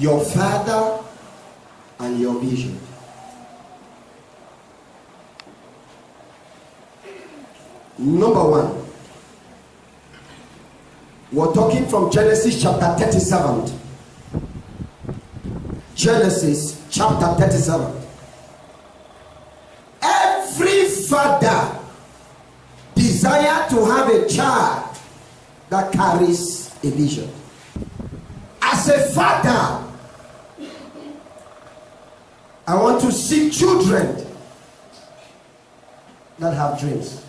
your father and your vision. Number one, we're talking from Genesis chapter 37. Genesis chapter 37. Every father desire to have a child that carries a vision. As a father, I want to see children that have dreams.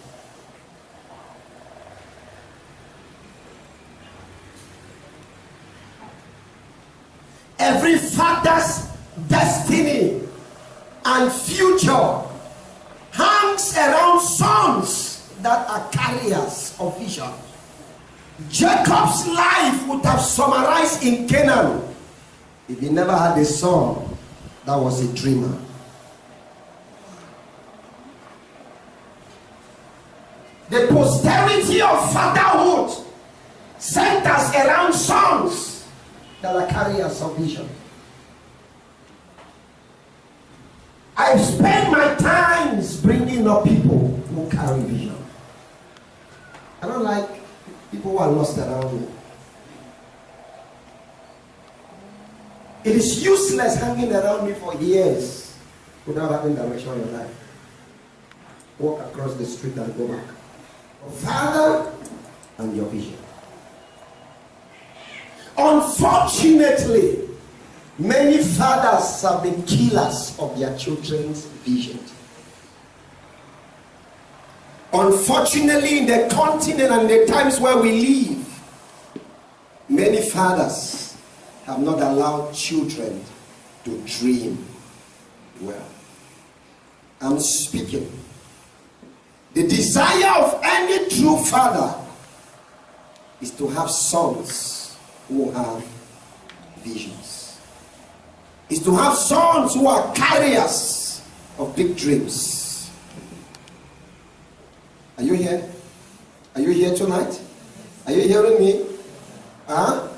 Every father's destiny and future hangs around sons that are carriers of vision. Jacob's life would have summarized in Canaan if he never had a son that was a dreamer. The posterity of fatherhood centers around sons that are carriers of vision. I spend my times bringing up people who carry vision. I don't like people who are lost around me. It is useless hanging around me for years without having direction in your life. Walk across the street and go back. Father and your vision. Unfortunately, many fathers have been killers of their children's vision. Unfortunately, in the continent and the times where we live, many fathers have not allowed children to dream well. I'm speaking. The desire of any true father is to have sons who have visions. Is to have sons who are carriers of big dreams. Are you here? Are you here tonight? Are you hearing me? Huh?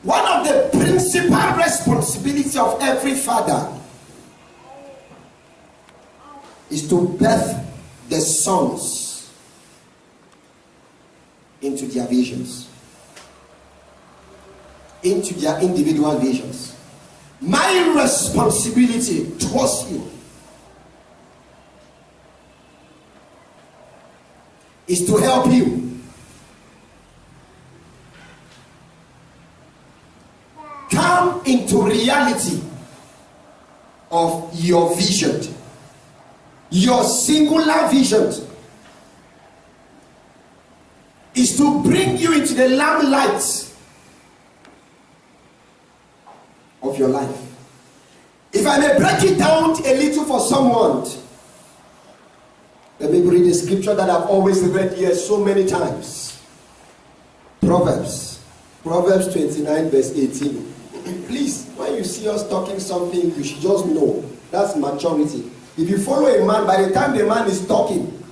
One of the principal responsibilities of every father is to birth the sons into their visions, into their individual visions. My responsibility towards you is to help you come into reality of your vision, your singular vision. Is to bring you into the lamplight of your life. If I may break it down a little for someone, let me read the scripture that I've always read here so many times. Proverbs 29 verse 18. Please, when you see us talking something, you should just know that's maturity. If you follow a man, by the time the man is talking,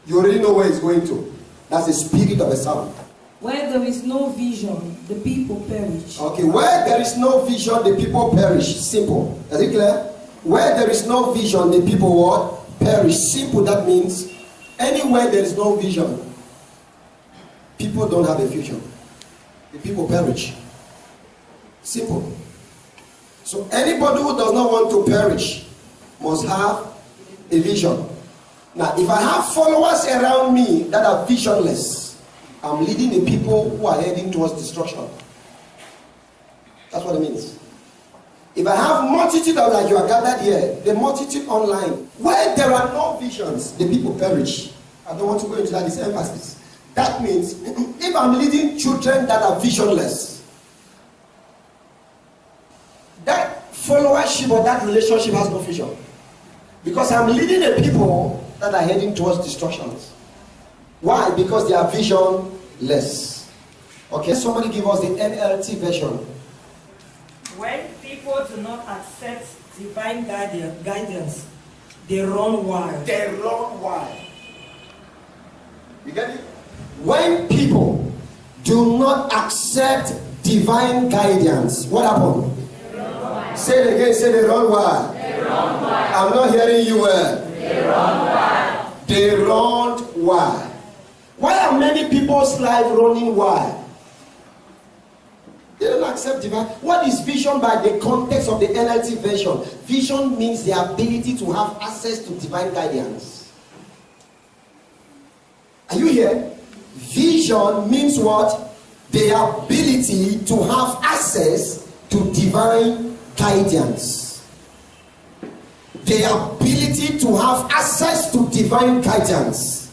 you already know where he's going to. That's the spirit of a sound. Where there is no vision, the people perish. Okay, where there is no vision, the people perish. Simple. Is it clear? Where there is no vision, the people what? Perish. Simple. That means anywhere there is no vision, people don't have a future. The people perish. Simple. So anybody who does not want to perish must have a vision. Now, if I have followers around me that are visionless, I'm leading the people who are heading towards destruction. That's what it means. If I have multitude of like you are gathered here, the multitude online, where there are no visions, the people perish. I don't want to go into that, this emphasis. That means if I'm leading children that are visionless, that followership or that relationship has no vision. Because I'm leading the people that are heading towards destruction. Why? Because they are visionless. Okay, somebody give us the NLT version. When people do not accept divine guidance, they run wild. They run wild. You get it? When people do not accept divine guidance, what happened? Say it again, say the wrong word. I'm not hearing you well. They run wild. Why are many people's life running wild? They don't accept divine. What is vision by the context of the NLT version? Vision means the ability to have access to divine guidance. Are you here? Vision means what? The ability to have access to divine guidance. The ability to have access to divine guidance.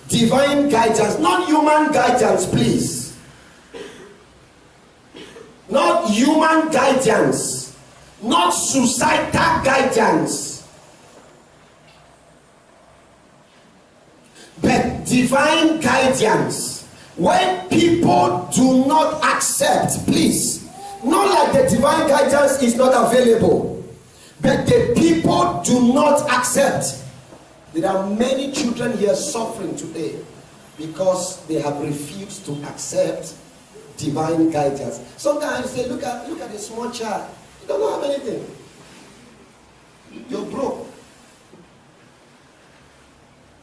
Divine guidance, not human guidance, please. Not human guidance, not societal guidance, but divine guidance. When people do not accept, please, not like the divine guidance is not available, but the people do not accept. There are many children here suffering today because they have refused to accept divine guidance. Sometimes you say, look at a small child. You don't have anything. You're broke.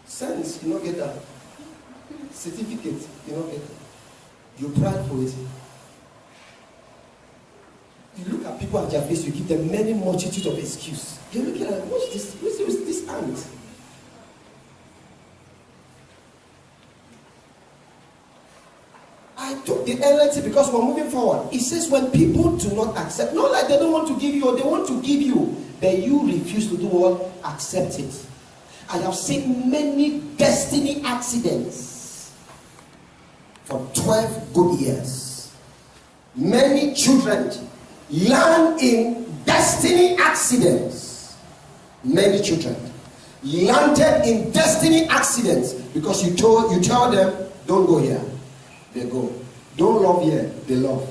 Sense, you don't get that. Certificate, you don't get that. You pray for it. You look at people at their face, you give them many multitudes of excuses. You look at them, what's this? What's this ant? I took the NLT because we're moving forward. It says when people do not accept, not like they don't want to give you or they want to give you, but you refuse to do what? Accept it. I have seen many destiny accidents for 12 good years. Many children land in destiny accidents. Many children landed in destiny accidents because you tell them, don't go here. They go. Don't love here, they love.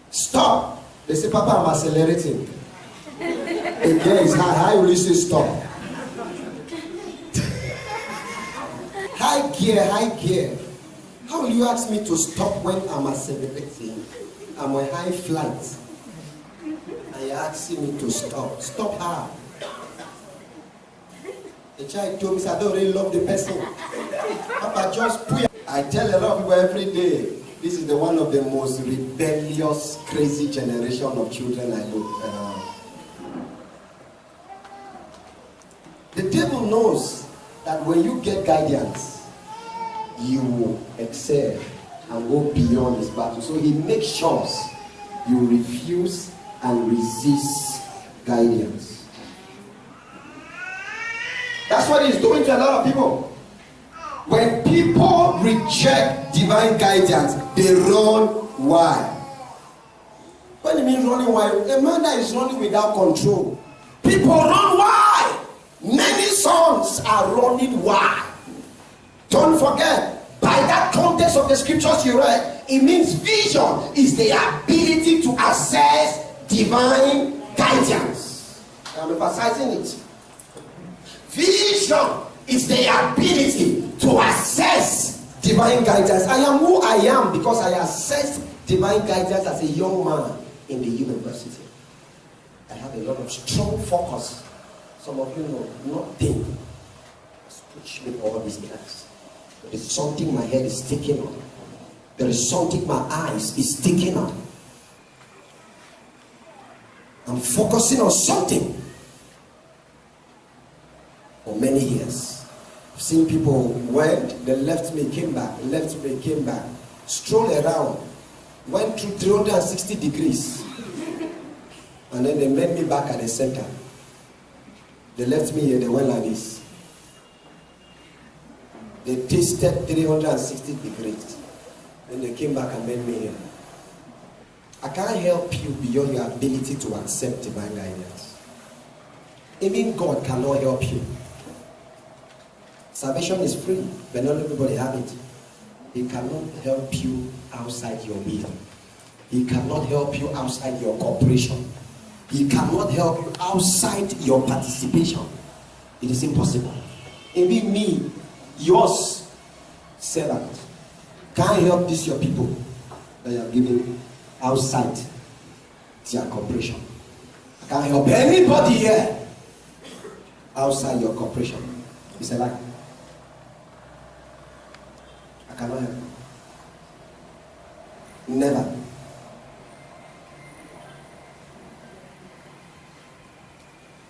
Stop. They say, Papa, I'm accelerating. The gear is high. How will you say stop? High gear. How will you ask me to stop when I'm accelerating? I'm on high flight. And you're asking me to stop. Stop how? The child told me, I don't really love the person. Papa, just put. I tell a lot of people every day, this is one of the most rebellious, crazy generation of children I look around. The devil knows that when you get guidance, you will excel and go beyond his battle. So he makes sure you refuse and resist guidance. That's what he's doing to a lot of people. When people reject divine guidance, they run wild. What do you mean running wild? A man that is running without control. People run wild. Many sons are running wild. Don't forget, by that context of the scriptures you read, it means vision is the ability to access divine guidance. I'm emphasizing it. Vision is the ability to access divine guidance. I am who I am because I accessed divine guidance as a young man in the university. I have a lot of strong focus. Some of you know nothing has pushed me all these years. There is something my head is taking on. There is something my eyes is taking on. I'm focusing on something for many years. I've seen people went, they left me, came back, stroll around, went through 360 degrees, and then they met me back at the center. They left me here, they went like this. They tasted 360 degrees. Then they came back and met me here. I can't help you beyond your ability to accept divine guidance. Even God cannot help you. Salvation is free, but not everybody have it. He cannot help you outside your will. He cannot help you outside your cooperation. He cannot help you outside your participation. It is impossible. Even me, yours servant, Can't help this your people that you are giving outside their corporation. I can't help anybody here outside your corporation. It's a lie. I cannot help. Never.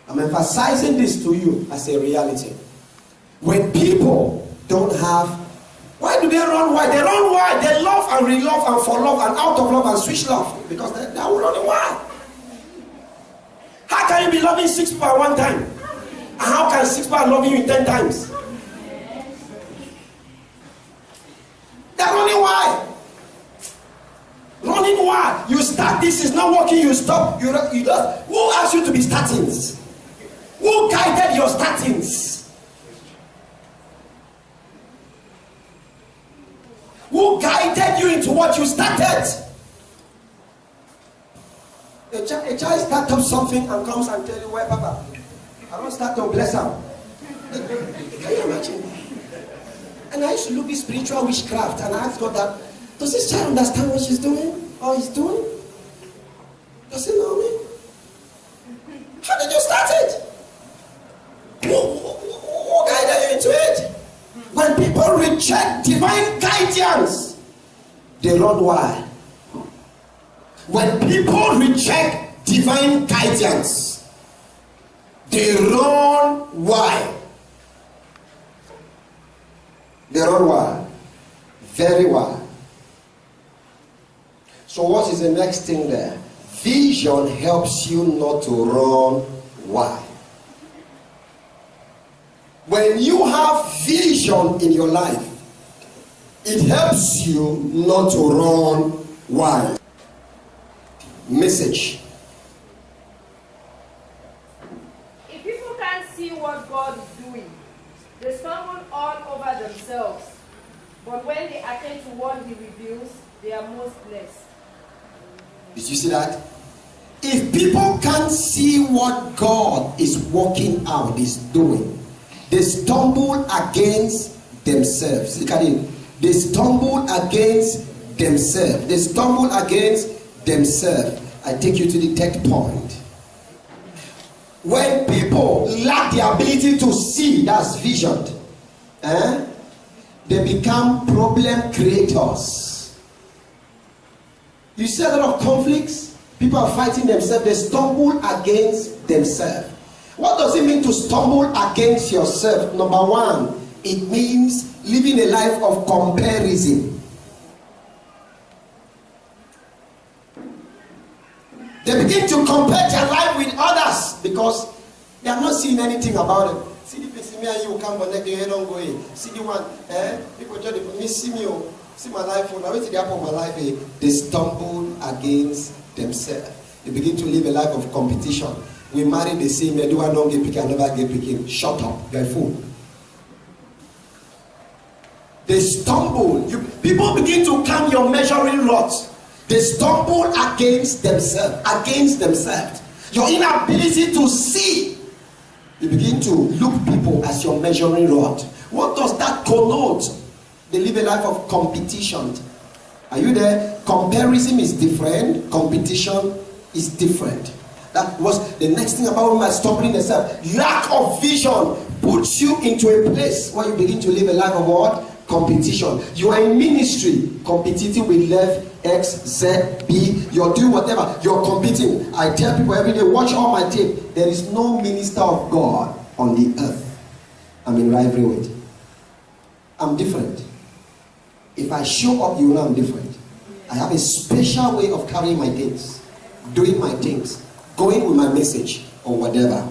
I'm emphasizing this to you as a reality. When people don't have, why do they run wide? They run wide. They love and re-love and for love and out of love and switch love because they are running wide. How can you be loving 6 people at one time? And how can 6 people love you 10 times? They're running wide. Running wide. You start, this is not working, you stop. You just, who asked you to be statins? Who guided your statins? Who guided you into what you started? A child starts up something and comes and tells you, where Papa? I don't start to bless him. Can you imagine? And I used to look at spiritual witchcraft and I asked God that, does this child understand what she's doing? Or he's doing? Does he know me? How did you start it? Who guided you into it? When people reject divine guidance, they run wild. When people reject divine guidance, they run wild. They run wild. Very wild. So what is the next thing there? Vision helps you not to run wild. When you have vision in your life, it helps you not to run wild. Message. If people can't see what God is doing, they stumble all over themselves. But when they attend to what He reveals, they are most blessed. Did you see that? If people can't see what God is working out, is doing, they stumble against themselves. Look at it. They stumble against themselves. They stumble against themselves. I take you to the third point. When people lack the ability to see, that's vision, they become problem creators. You see a lot of conflicts. People are fighting themselves. They stumble against themselves. What does it mean to stumble against yourself? Number one, it means living a life of comparison. They begin to compare their life with others because they are not seeing anything about it. See the person, me and you come connect, you don't go in. See the one, people just me see me, see my life, now what's the apple of my life? They stumble against themselves. They begin to live a life of competition. We marry the same, do I don't get picking, never get picking. Shut up, you're a fool. They stumble. People begin to count your measuring rods. They stumble against themselves. Your inability to see. You begin to look people as your measuring rod. What does that connote? They live a life of competition. Are you there? Comparison is different. Competition is different. That was the next thing about my stumbling yourself. Lack of vision puts you into a place where you begin to live a life of what? Competition. You are in ministry, competing with left, X, Z, B. You're doing whatever. You're competing. I tell people every day, watch all my tape. There is no minister of God on the earth I'm in rivalry with. I'm different. If I show up, you know I'm different. I have a special way of carrying my things, doing my things, going with my message or whatever.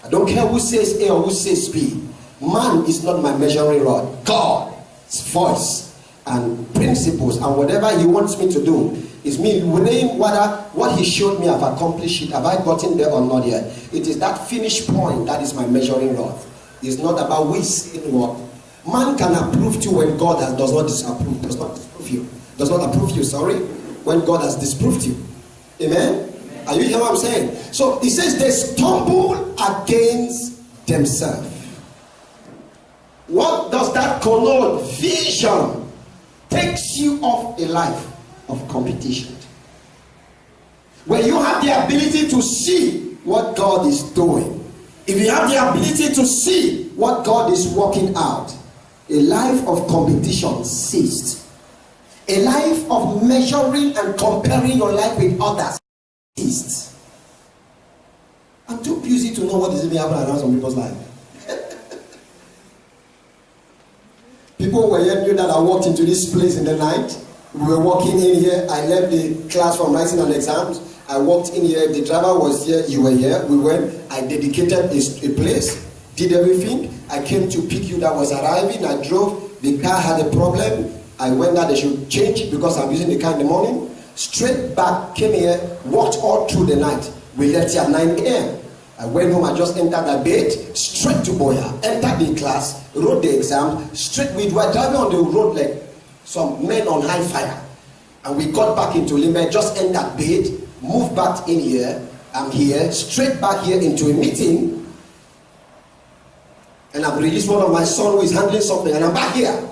I don't care who says A or who says B. Man is not my measuring rod. God's voice and principles and whatever He wants me to do is me weighing whether what He showed me, I've accomplished it, have I gotten there or not yet. It is that finish point that is my measuring rod. It's not about we saying what. Man can approve you when God does not disapprove you, sorry, when God has disproved you. Amen? Are you hearing what I'm saying? So it says they stumble against themselves. What does that connote? Vision takes you off a life of competition. When you have the ability to see what God is doing, if you have the ability to see what God is working out, a life of competition ceased. A life of measuring and comparing your life with others ceased. I'm too busy to know what is even happening around some people's life. People were here knew that I walked into this place in the night. We were walking in here. I left the class from writing on exams. I walked in here. The driver was here. You were here. We went. I dedicated a place. Did everything. I came to pick you that was arriving. I drove. The car had a problem. I went there. They should change it because I'm using the car in the morning. Straight back. Came here. Walked all through the night. We left here at 9 a.m. I went home. I just entered the bed. Straight to Boya. Entered the class. Wrote the exam. Straight. We were driving on the road like some men on high fire. And we got back into Limbe. Just entered bed. Moved back in here. I'm here. Straight back here into a meeting. And I've released one of my sons who is handling something. And I'm back here.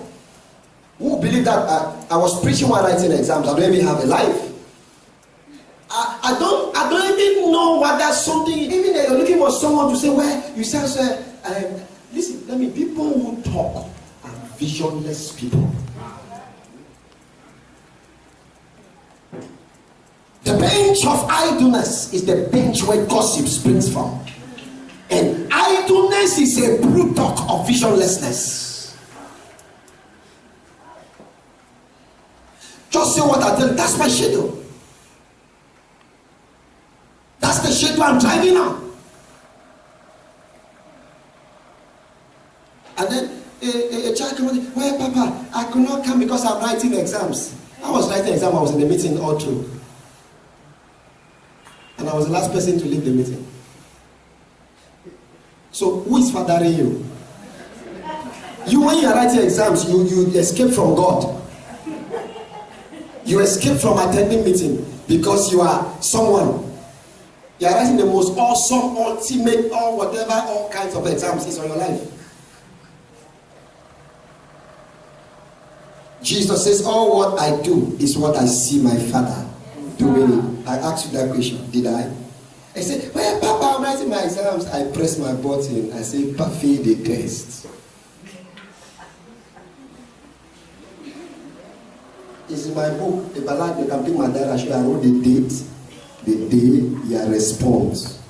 Who believe that I was preaching while writing exams? I don't even have a life. I don't even know what that's something. Even you're looking for someone to say, well, you say, listen, let me. People who talk are visionless people. The bench of idleness is the bench where gossip springs from. And idleness is a product of visionlessness. Just say what I tell you. That's my schedule. That's the schedule I'm driving on. And then a child comes in, well, Papa, I could not come because I'm writing exams. I was writing exams, I was in the meeting all through. And I was the last person to leave the meeting. So who is fathering you? You, when you are writing exams, you escape from God. You escape from attending meeting because you are someone. You are writing the most awesome, ultimate, or whatever, all kinds of exams is on your life. Jesus says, all what I do is what I see my Father doing. I asked you that question, did I? I said, well, Papa, I'm writing my exams. I press my button. I say, Parfait the test. It's in my book, the ballad, you can pick my diary. I wrote the date, the day your response.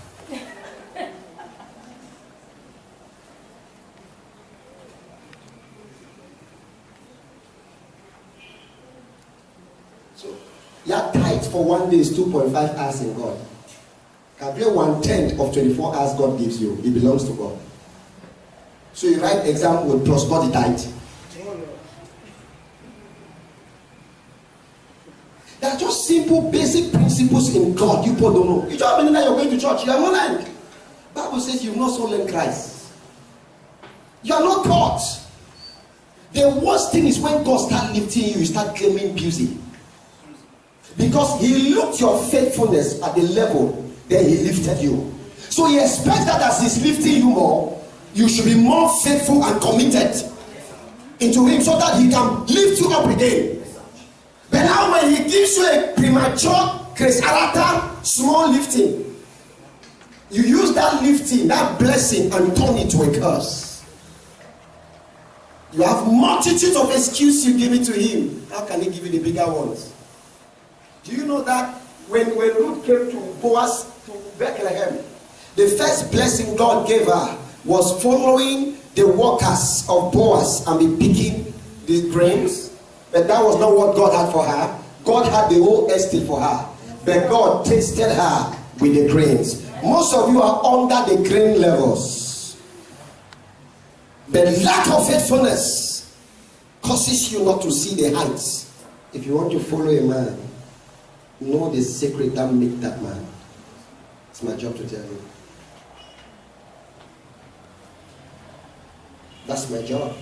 So, your tithe for one day is 2.5 hours in God. Calculate 1/10 of 24 hours God gives you. It belongs to God. So you write exam with plus body tithe. There are just simple, basic principles in God you people don't know. You just mean that you're going to church. You are not learned. Bible says you've not so learned Christ. You are not taught. The worst thing is when God starts lifting you, you start claiming beauty. Because He looked your faithfulness at the level. Then He lifted you. So He expects that as He's lifting you more, you should be more faithful and committed into Him so that He can lift you up again. But now when He gives you a premature, small lifting, you use that lifting, that blessing, and turn it to a curse. You have multitudes of excuses you give it to Him. How can He give you the bigger ones? Do you know that when Ruth came to Boaz, to Bethlehem, the first blessing God gave her was following the workers of Boaz and be picking the grains? But that was not what God had for her. God had the whole estate for her. But God tasted her with the grains. Most of you are under the grain levels. The lack of faithfulness causes you not to see the heights. If you want to follow a man, know the secret that makes that man. It's my job to tell you. That's my job.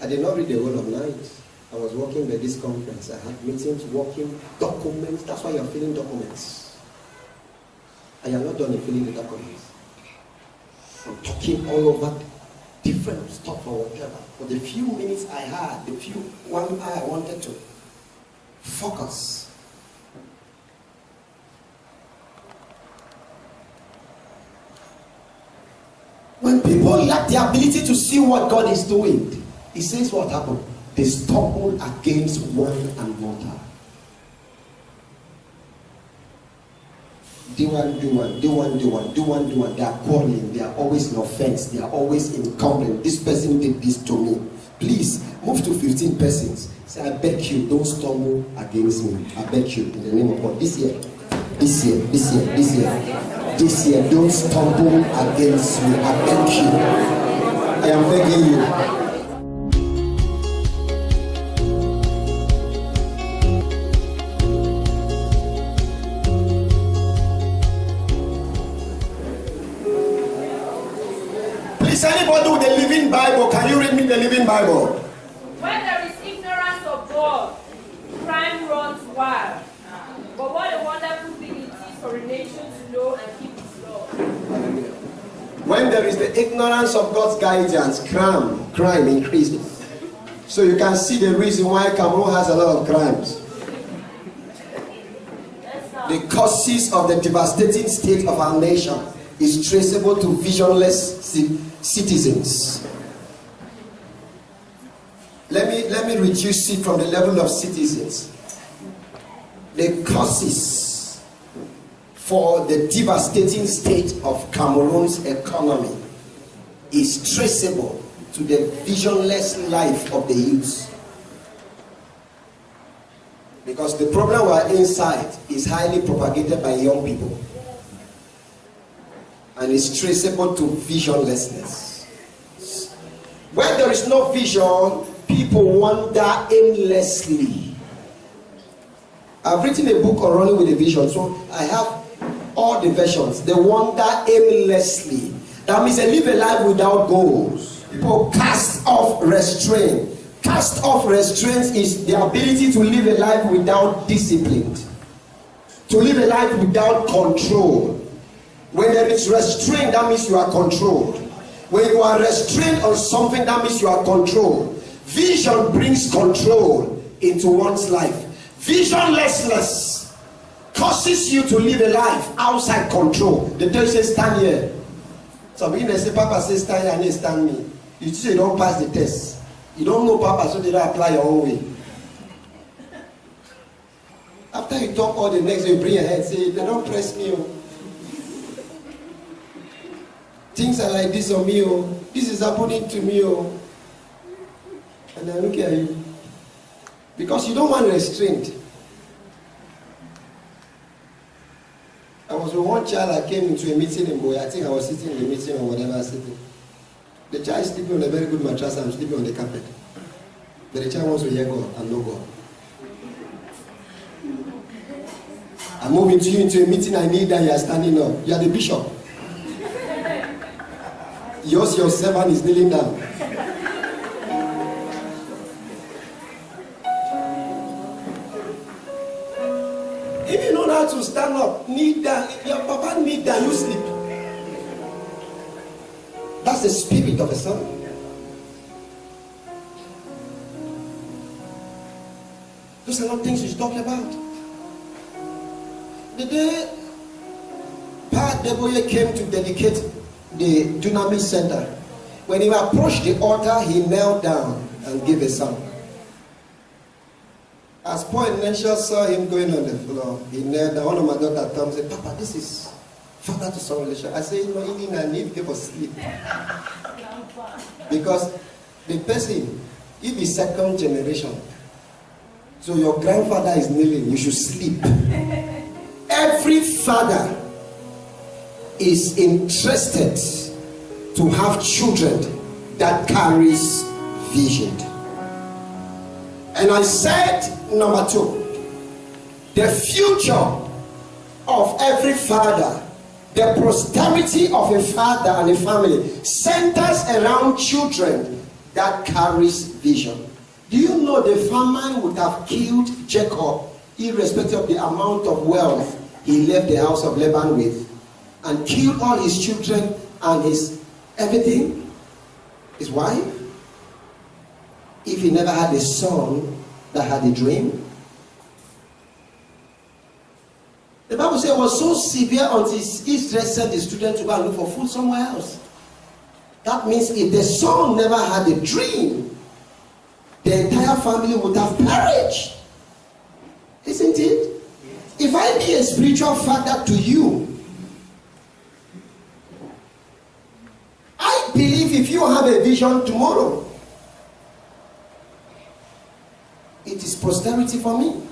I did not read the whole of night. I was working at this conference. I had meetings, working, documents. That's why you're filling documents. And you're not done in filling the documents. I'm talking all over different different stuff or whatever. For the few minutes I had, the few 1 hour I wanted to focus. When people lack the ability to see what God is doing, He says what happened? They stumble against one another. Do one. They are quarreling. They are always in offense. They are always in complaint. This person did this to me. Please move to 15 persons. Say, I beg you, don't stumble against me. I beg you, in the name of God. This year, don't stumble against me. I beg you. I am begging you. Is anybody with the Living Bible? Can you read me the Living Bible? When there is ignorance of God, crime runs wild. But what a wonderful thing it is for a nation to know and keep His law. When there is the ignorance of God's guidance, crime increases. So you can see the reason why Cameroon has a lot of crimes. The causes of the devastating state of our nation is traceable to visionless citizens. Let me reduce it from the level of citizens. The causes for the devastating state of Cameroon's economy is traceable to the visionless life of the youth. Because the problem we're inside is highly propagated by young people. And it's traceable to visionlessness. When there is no vision, people wander aimlessly. I've written a book on running with a vision, so I have all the versions. They wander aimlessly. That means they live a life without goals. People cast off restraint. Cast off restraint is the ability to live a life without discipline, to live a life without control. When there is restraint, that means you are controlled. When you are restrained on something, that means you are controlled. Vision brings control into one's life. Visionlessness causes you to live a life outside control. The teacher says, stand here. Some people say, Papa says, stand here, and they stand me. You say you don't pass the test. You don't know Papa, so they don't apply your own way. After you talk all the next, you bring your head, say, they don't press me. Things are like this on me, this is happening to me, and I look at you. Because you don't want restraint. I was with one child, I came into a meeting in Boy. I think I was sitting in the meeting or whatever I was sitting. The child is sleeping on a very good mattress, I'm sleeping on the carpet. But the child wants to hear God and know God. I'm moving to you into a meeting, I need that you are standing up. You are the bishop. Your servant is kneeling down. If you know how to stand up, kneel down. If your papa kneel down, you sleep. That's the spirit of a son. Those are not things you should talk about. The day Pa Deboye came to dedicate the Dunamis Center, when he approached the altar, he knelt down and gave a song. As Paul Ignatius saw him going on the floor, he knelt down. One of my daughter Tom said, Papa, this is father to son relation. I said, no, he didn't need to sleep. Because the person, if he's second generation, so your grandfather is kneeling, you should sleep. Every father is interested to have children that carries vision. And I said, number 2, the future of every father, the prosperity of a father and a family centers around children that carries vision. Do you know the famine would have killed Jacob irrespective of the amount of wealth he left the house of Laban with, and killed all his children and his everything? His wife? If he never had a son that had a dream? The Bible says it was so severe until Israel sent the student to go and look for food somewhere else. That means if the son never had a dream, the entire family would have perished. Isn't it? If I be a spiritual father to you, I believe if you have a vision tomorrow, it is prosperity for me.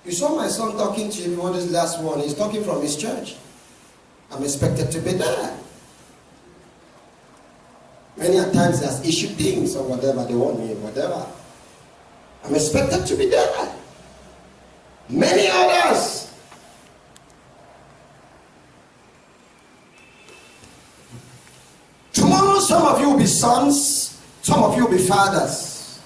You saw my son talking to you before this last one. He's talking from his church. I'm expected to be there. Many a times he has issued things or whatever they want me, whatever. I'm expected to be there. Many others. Tomorrow some of you will be sons, some of you will be fathers.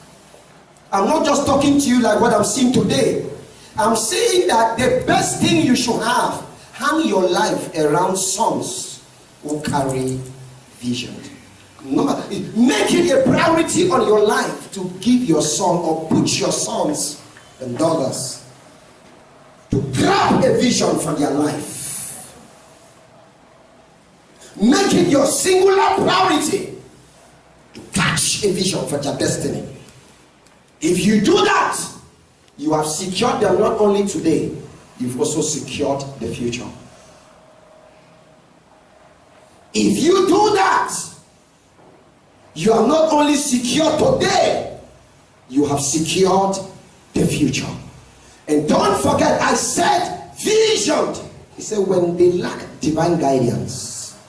I'm not just talking to you like what I'm seeing today. I'm saying that the best thing you should have, hang your life around sons who carry vision. Make it a priority on your life to give your son or put your sons and daughters to grab a vision for their life. Make it your singular priority to catch a vision for their destiny. If you do that, you have secured them not only today, you've also secured the future. If you do that, you have not only secured today, you have secured the future. And don't forget, I said vision. He said when they lack divine guidance,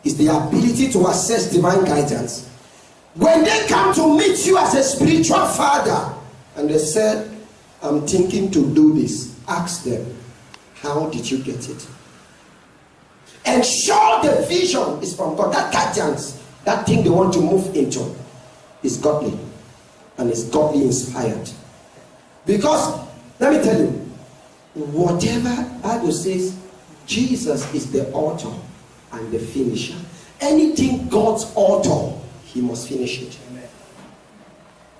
it's the ability to access divine guidance. When they come to meet you as a spiritual father and they said, I'm thinking to do this, ask them, how did you get it? Ensure the vision is from God. That guidance, that thing they want to move into, is godly and is godly inspired. Because let me tell you, whatever Bible says, Jesus is the author and the finisher. Anything God's author, he must finish it. Amen.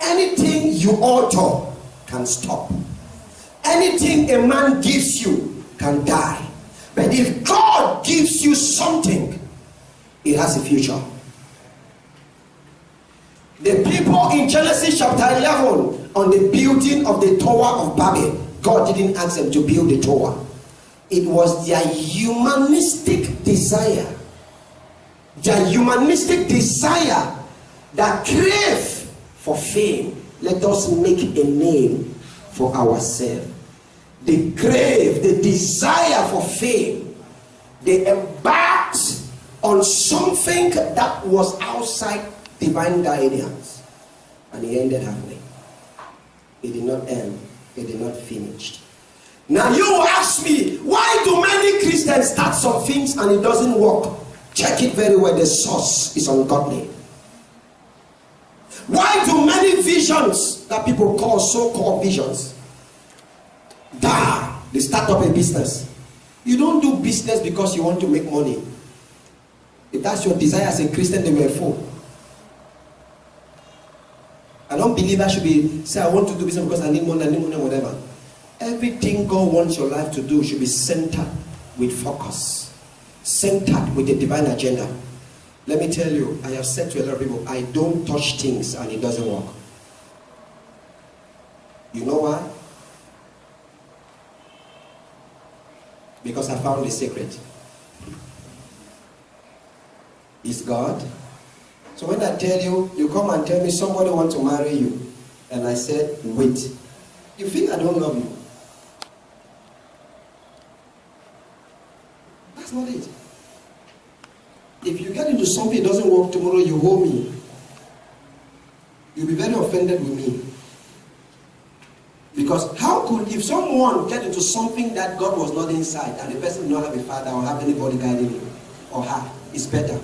Anything you author can stop. Anything a man gives you can die. But if God gives you something, it has a future. The people in Genesis chapter 11 on the building of the Tower of Babel, God didn't ask them to build the tower. It was their humanistic desire. Their humanistic desire that crave for fame. Let us make a name for ourselves. They crave, the desire for fame. They embarked on something that was outside divine guidance. And he ended halfway. He did not end. He did not finish. Now you ask me, why do many Christians start some things and it doesn't work? Check it very well. The source is ungodly. Why do many visions that people call so-called visions die? They start up a business. You don't do business because you want to make money. If that's your desire as a Christian, then you're a fool. I don't believe I should be say I want to do business because I need money, whatever. Everything God wants your life to do should be centered with focus, centered with the divine agenda. Let me tell you, I have said to a lot of people, I don't touch things and it doesn't work. You know why? Because I found the secret. It's God. So when I tell you, you come and tell me somebody wants to marry you, and I said, wait. You think I don't love you? That's not it. If you get into something that doesn't work tomorrow, you owe me. You'll be very offended with me. Because how could, if someone get into something that God was not inside, and the person did not have a father or have anybody guiding him or her, it's better.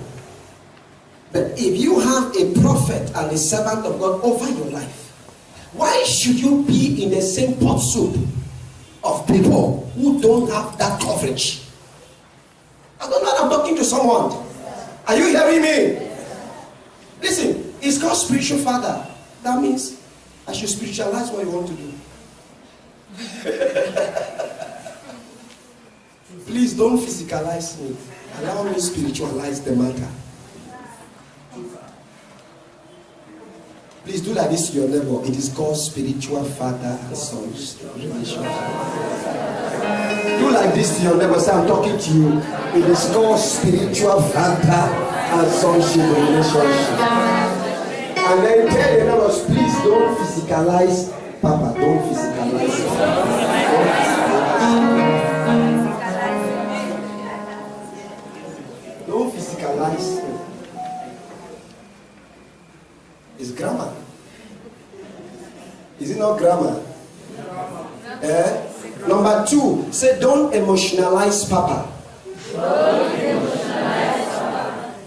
But if you have a prophet and a servant of God over your life, why should you be in the same pot soup of people who don't have that coverage? talking to someone. Are you hearing me? Listen, it's called spiritual father. That means I should spiritualize what you want to do. Please don't physicalize me. Allow me to spiritualize the matter. Please do like this to your neighbor. It is called spiritual father and son relationship. Do like this to your neighbor. Say, I'm talking to you. It is called spiritual father and sonship relationship. And then tell your neighbors, please don't physicalize Papa. Don't physicalize him. Don't physicalize him. It's grammar. Is it not grammar? Number 2, say don't emotionalize Papa.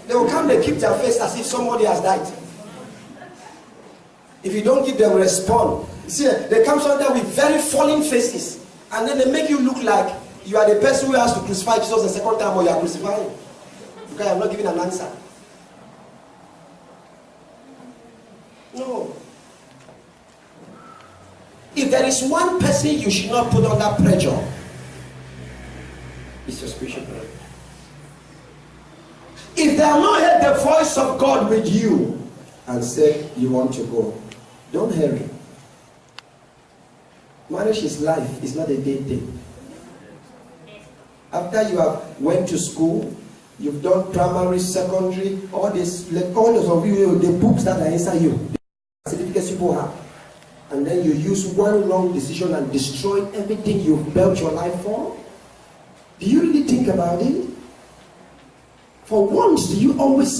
They will come, they keep their face as if somebody has died. If you don't give them respond, you see, they come sometimes with very falling faces, and then they make you look like you are the person who has to crucify Jesus the second time, or you are crucifying because I'm not giving an answer. No. If there is one person you should not put under pressure, it's your spiritual brother. If they have not heard the voice of God with you and said you want to go, don't hurry. Marriage is life, it's not a day thing. After you have went to school, you've done primary, secondary, all this, like all those of you, the books that are inside you, the certificates people have, and then you use one wrong decision and destroy everything you've built your life for. Do you really think about it? For once,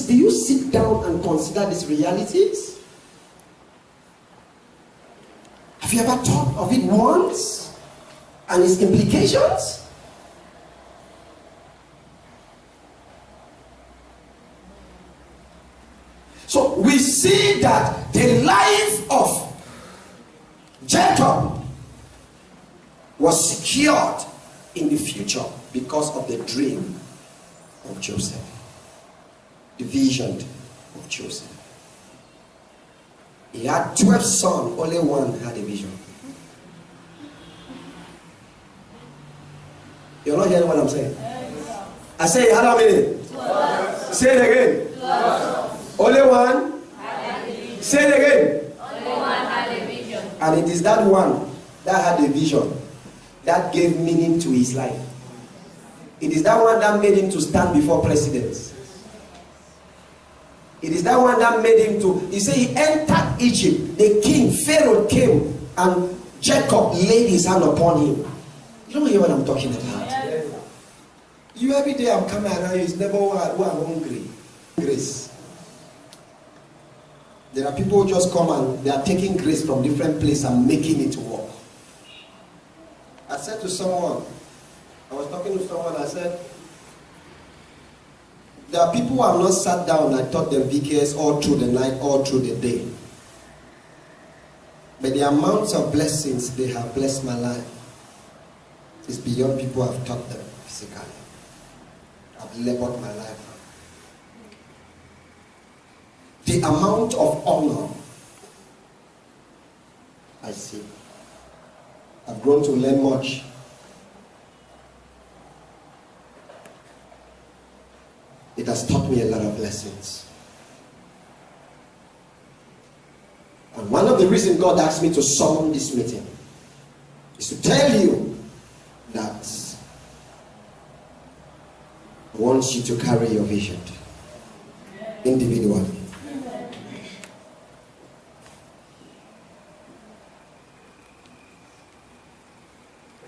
do you sit down and consider these realities? Have you ever thought of it once and its implications? So we see that the life of Jacob was secured in the future because of the dream of Joseph, the vision of Joseph. He had 12 sons, only one had a vision. You're not hearing what I'm saying? I say he had how many? 12. Say it again. 12. Only one? Say it again. Only one had a vision. And it is that one that had a vision that gave meaning to his life. It is that one that made him to stand before presidents. It is that one that made him to, he said he entered Egypt. The king, Pharaoh came and Jacob laid his hand upon him. You don't hear what I'm talking about. You every day I'm coming around you, it's never who are hungry. Grace. There are people who just come and they are taking grace from different places and making it work. I said to someone, I was talking to someone, I said, there are people who have not sat down and taught them VKS all through the night, all through the day. But the amounts of blessings they have blessed my life is beyond people have taught them physically. I've labored my life. The amount of honor I see. I've grown to learn much. It has taught me a lot of lessons. And one of the reasons God asked me to summon this meeting is to tell you that I want you to carry your vision individually.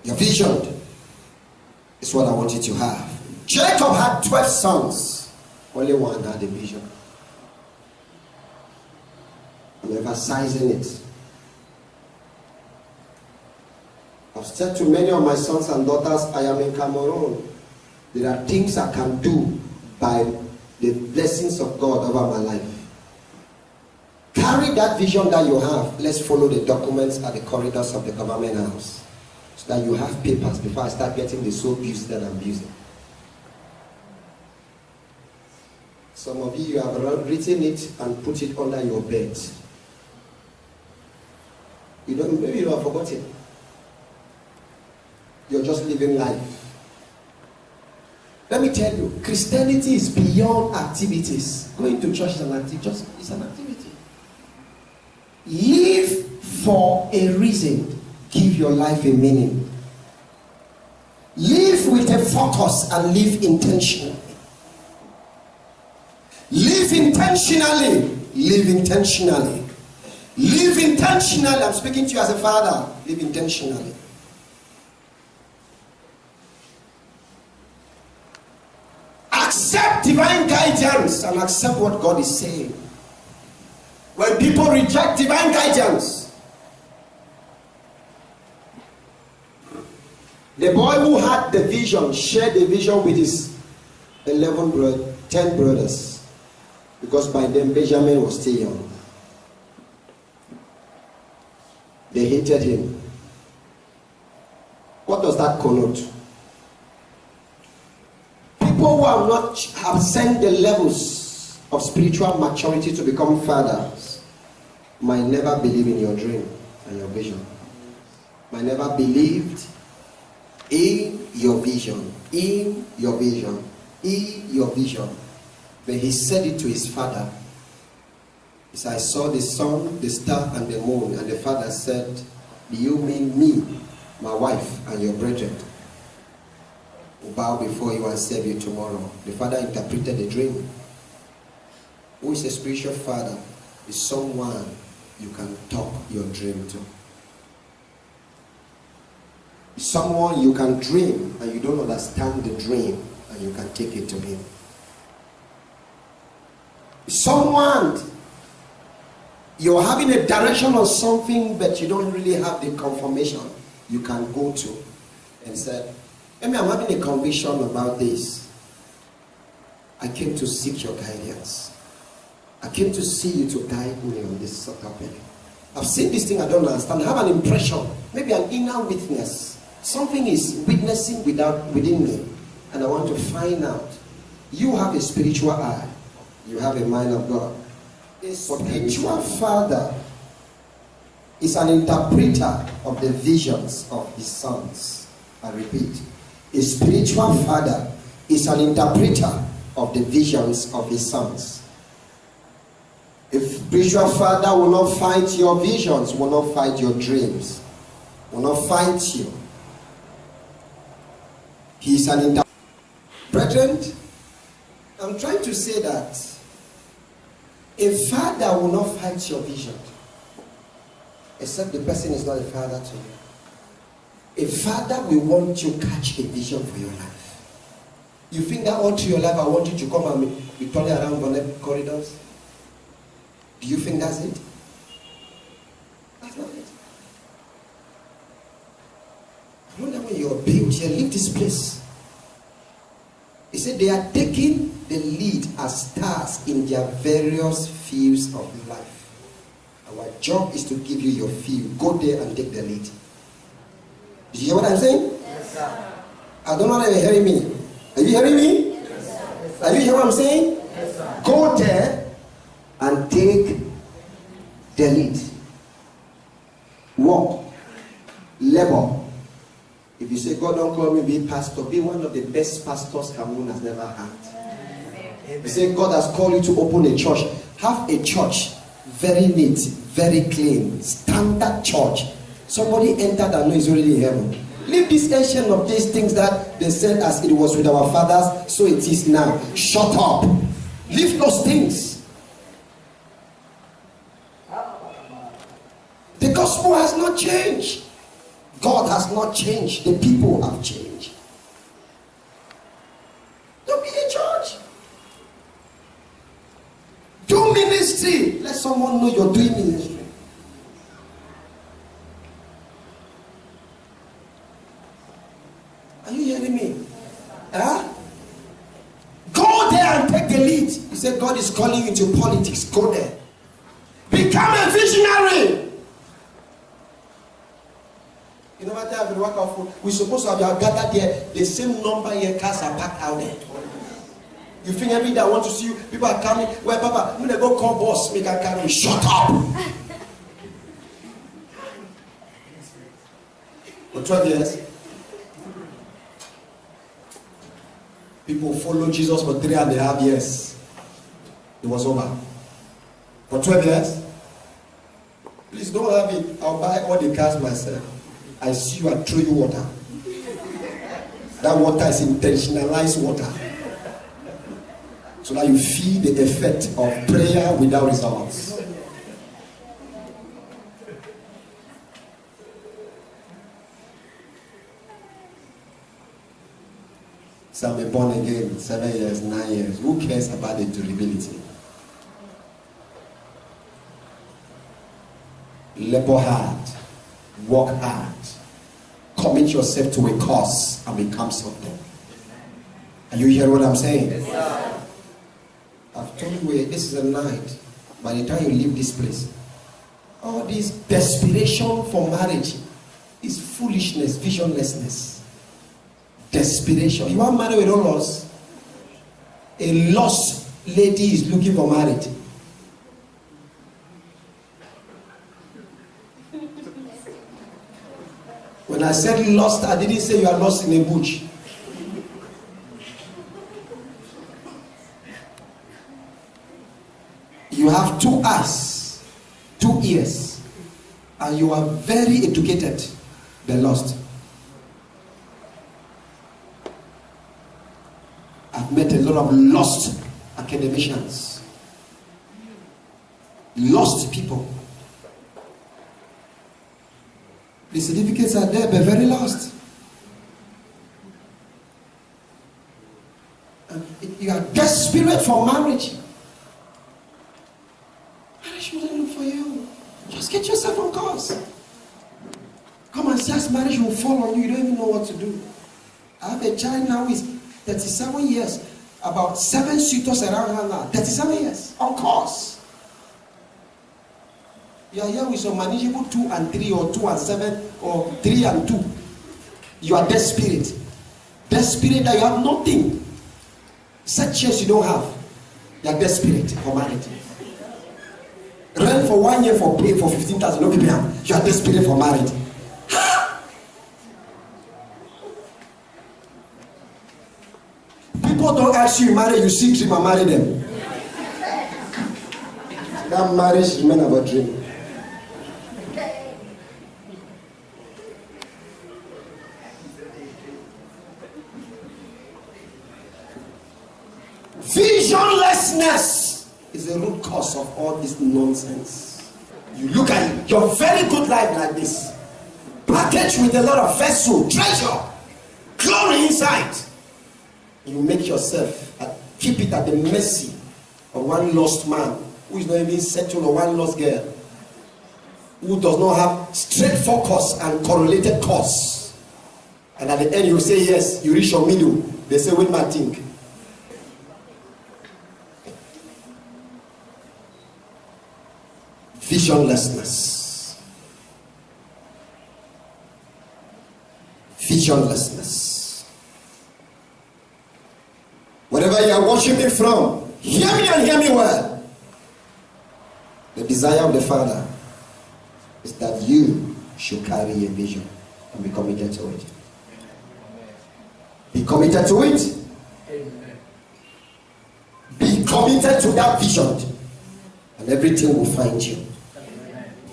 Your vision is what I want you to have. Jacob had 12 sons. Only one had a vision. I'm emphasizing it. I've said to many of my sons and daughters, I am in Cameroon. There are things I can do by the blessings of God over my life. Carry that vision that you have. Let's follow the documents at the corridors of the government house, so that you have papers before I start getting the soap use that I'm using. Some of you have written it and put it under your bed. Maybe you have forgotten. You're just living life. Let me tell you, Christianity is beyond activities. Going to church is an activity. It's an activity. Live for a reason. Give your life a meaning. Live with a focus and live intentionally. Live intentionally. Live intentionally. Live intentionally. I'm speaking to you as a father. Live intentionally. Accept divine guidance and accept what God is saying. When people reject divine guidance, the boy who had the vision shared the vision with his 10 brothers, because by then Benjamin was still young. They hated him. What does that connote? People who have sent the levels of spiritual maturity to become fathers might never believe in your dream and your vision. Might never believed in your vision. In your vision. In your vision. When he said it to his father, he said, I saw the sun, the star, and the moon. And the father said, do you mean me, my wife, and your brethren? Will bow before you and serve you tomorrow. The father interpreted the dream. Who is a spiritual father? Is someone you can talk your dream to. Is someone you can dream and you don't understand the dream and you can take it to him. Is someone you're having a direction on something but you don't really have the confirmation you can go to and say, I'm having a conviction about this. I came to seek your guidance. I came to see you to guide me on this topic. I've seen this thing I don't understand. I have an impression, maybe an inner witness. Something is witnessing within me, and I want to find out. You have a spiritual eye. You have a mind of God. A spiritual father is an interpreter of the visions of his sons. I repeat. A spiritual father is an interpreter of the visions of his sons. A spiritual father will not fight your visions, will not fight your dreams, will not fight you. He is an interpreter. Brethren, I'm trying to say that a father will not fight your vision, except the person is not a father to you. A father will want you to catch a vision for your life. You think that all through your life I want you to come and be turning around on the corridors? Do you think that's it? That's not it. I wonder when you're built here, leave this place. He said they are taking the lead as stars in their various fields of life. Our job is to give you your field. Go there and take the lead. Do you hear what I'm saying? Yes, sir. I don't know if you're hearing me. Are you hearing me? Yes, sir. Are you hearing what I'm saying? Yes, sir. Go there and take the lead. Walk. Labor. If you say, God don't call me be pastor, be one of the best pastors Cameroon has never had. If you say, God has called you to open a church, have a church very neat, very clean, standard church. Somebody entered and know he's already in heaven. Leave this ancient of these things that they said as it was with our fathers, so it is now. Shut up. Leave those things. The gospel has not changed. God has not changed. The people have changed. Don't be a church. Do ministry. Let someone know you're doing ministry. Are you hearing me? Huh? Go there and take the lead. He said God is calling you into politics. Go there. Become a visionary. You know what time we work out for? We're supposed to have gathered there. The same number here cars are packed out there. You think every day I want to see you, people are coming. Well, Papa, when they go call boss, make a carry. Shut up. For 12 years, people followed Jesus for 3.5 years. It was over. For 12 years, please don't have it. I'll buy all the cars myself. I see you and throw you water. That water is intentionalized water. So that you feel the effect of prayer without results. So I'm born again, 7 years, 9 years. Who cares about the durability? Labor hard, work hard, commit yourself to a cause and become something. Are you hearing what I'm saying? Yes, sir. I've told you this is a night. By the time you leave this place, all this desperation for marriage is foolishness, visionlessness. Desperation. You are married with no loss. A lost lady is looking for marriage. When I said lost, I didn't say you are lost in a bush. You have 2 eyes, 2 ears, and you are very educated. They're lost. I've met a lot of lost academicians, lost people. The certificates are there, but very lost. And you are desperate for marriage. Marriage wouldn't look for you. Just get yourself on course. Come and see as marriage will fall on you. You don't even know what to do. I have a child now who is 37 years. About 7 suitors around her now. 37 years. On course. You are here with some manageable 2 and 3 or 2 and 7 or 3 and 2. You are desperate. Desperate that you have nothing. Such years you don't have. You are desperate for marriage. Rent for 1 year for pay for 15,000. No people have. You are desperate for marriage. People don't ask you marry, you see dream and marry them. That marriage remain about dream. Visionlessness is the root cause of all this nonsense. You look at your very good life like this, packaged with a lot of vessel, treasure, glory inside. You make yourself keep it at the mercy of one lost man who is not even settled, or one lost girl who does not have straight focus and correlated cause. And at the end you say yes, you reach your middle. They say, wait, my think. Visionlessness. Visionlessness. Wherever you are worshiping from, hear me and hear me well. The desire of the Father is that you should carry a vision and be committed to it. Be committed to it. Be committed to that vision, and everything will find you.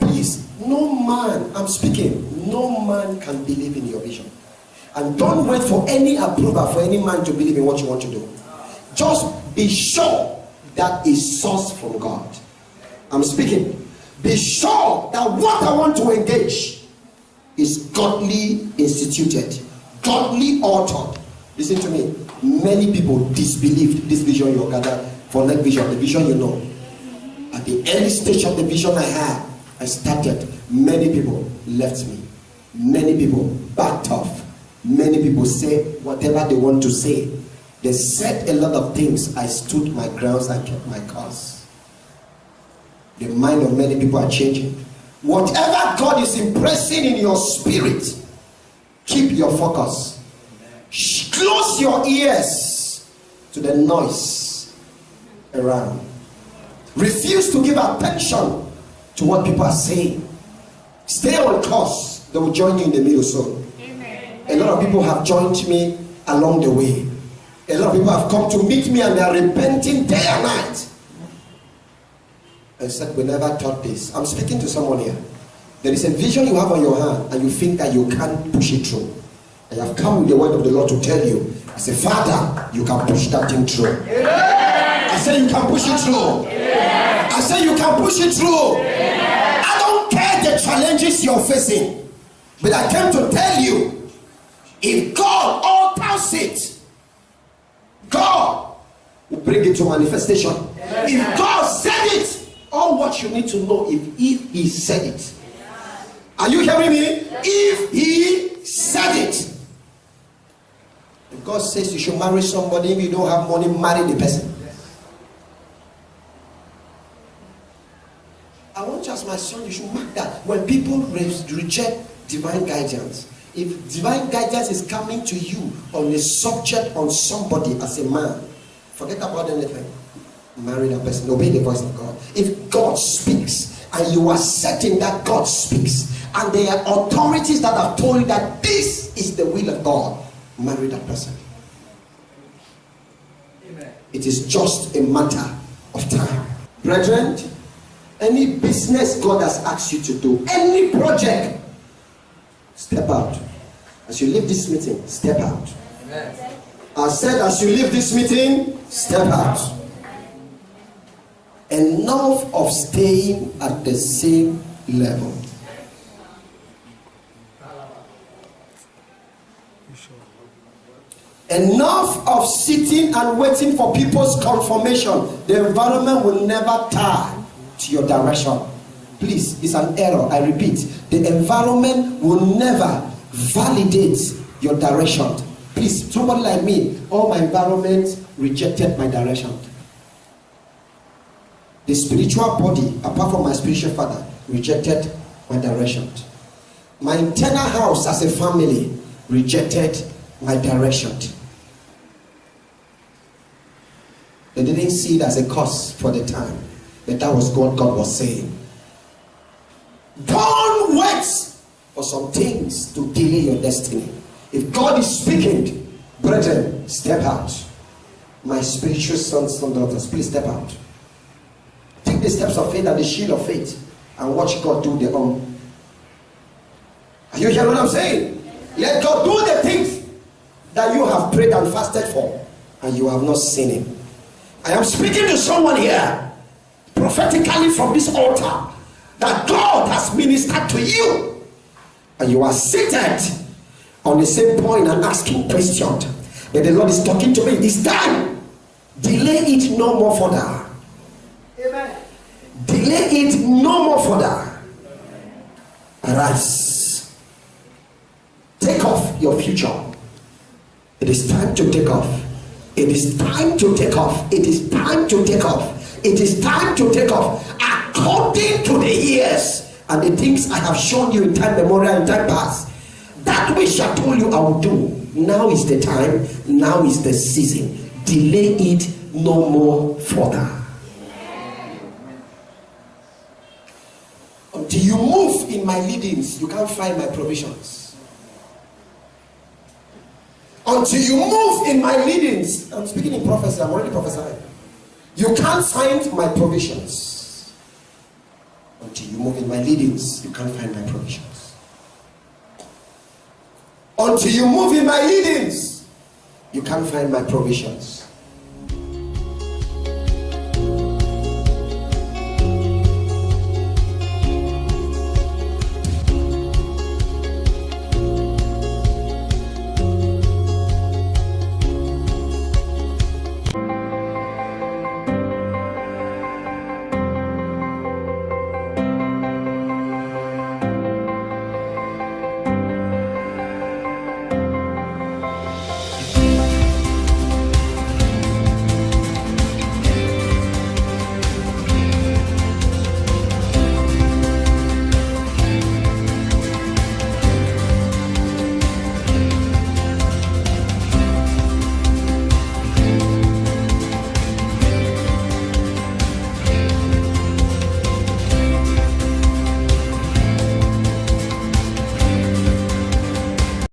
Please, no man, I'm speaking, no man can believe in your vision. And don't wait for any approval for any man to believe in what you want to do. Just be sure that is sourced from God. I'm speaking. Be sure that what I want to engage is godly instituted, godly authored. Listen to me. Many people disbelieved this vision you gathered for that vision, the vision you know. At the early stage of the vision I had, I started. Many people left me. Many people backed off. Many people say whatever they want to say. They said a lot of things. I stood my grounds and kept my cause. The mind of many people are changing. Whatever God is impressing in your spirit, keep your focus. Close your ears to the noise around. Refuse to give attention to what people are saying. Stay on course. They will join you in the middle soon. A lot of people have joined me along the way. A lot of people have come to meet me and they are repenting day and night. I said, we never thought this. I'm speaking to someone here. There is a vision you have on your hand and you think that you can't push it through. I have come with the word of the Lord to tell you, as a father, you can push that thing through. I say you can push it through. I say you can push it through. I don't care the challenges you're facing, but I came to tell you, if God alters it, God will bring it to manifestation. If God said it, all what you need to know if He said it. Are you hearing me? If He said it. If God says you should marry somebody, if you don't have money, marry the person. I want to ask my son, you should mark that. When people reject divine guidance, if divine guidance is coming to you on a subject, on somebody as a man, forget about anything. Marry that person. Obey the voice of God. If God speaks and you are certain that God speaks, and there are authorities that have told you that this is the will of God, marry that person. Amen. It is just a matter of time. Brethren, any business God has asked you to do, any project, step out. As you leave this meeting, step out. Amen. I said, as you leave this meeting, step out. Enough of staying at the same level. Enough of sitting and waiting for people's confirmation. The environment will never tie to your direction. Please, it's an error. I repeat, the environment will never validate your direction. Please, somebody like me, all my environment rejected my direction. The spiritual body, apart from my spiritual father, rejected my direction. My internal house as a family rejected my direction. They didn't see it as a cause for the time, but that was what God was saying. Don't wait for some things to delay your destiny. If God is speaking, brethren, step out. My spiritual sons and daughters, please step out. Take the steps of faith and the shield of faith and watch God do the Are you hearing what I'm saying? Let God do the things that you have prayed and fasted for and you have not seen Him. I am speaking to someone here prophetically from this altar that God has ministered to you and you are seated on the same point and asking questions. But the Lord is talking to me. It's time. Delay it no more further. Amen. Delay it no more further. Arise. Take off your future. It is time to take off. It is time to take off. It is time to take off. It is time to take off according to the years and the things I have shown you in time memorial, in time past. That which I told you I will do. Now is the time. Now is the season. Delay it no more further. Until you move in my leadings, you can't find my provisions. Until you move in my leadings, I'm speaking in prophecy, I'm already prophesying. You can't find my provisions. Until you move in my leadings, you can't find my provisions. Until you move in my leadings, you can't find my provisions.